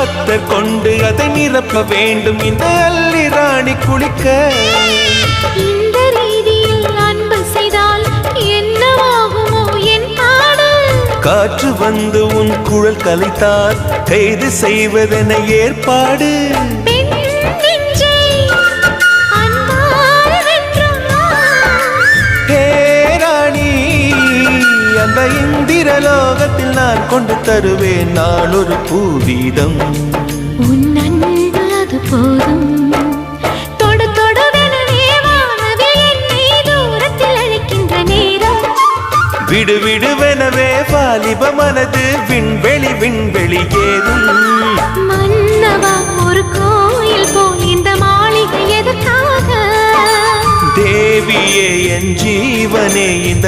அத்தர் கொண்டு அதை நிரப்ப வேண்டும் இந்த அல்லி ராணி குளிக்க. இந்த ரீதியில் அன்பு செய்தால் என்னவாகுமோ என் பாடு? காற்று வந்து உன் குழல் கலைத்தால் கைது செய்வதென ஏற்பாடு. அந்த இந்திரலோகத்தில் நான் கொண்டு தருவேன் நான் ஒரு பூவீதம். உன் அன்பு அது போதும். தொடு தொடுவெனவே வானவில் என்னை தூரத்தில் அழைக்கின்ற நேரம். விடு விடுவெனவே வாலிப மனது விண்வெளி விண்வெளி ஏறும். மன்னவா ஒரு கோயில் போல் இந்த மாளிகை எதற்காக? தேவியே என் ஜீவனே இந்த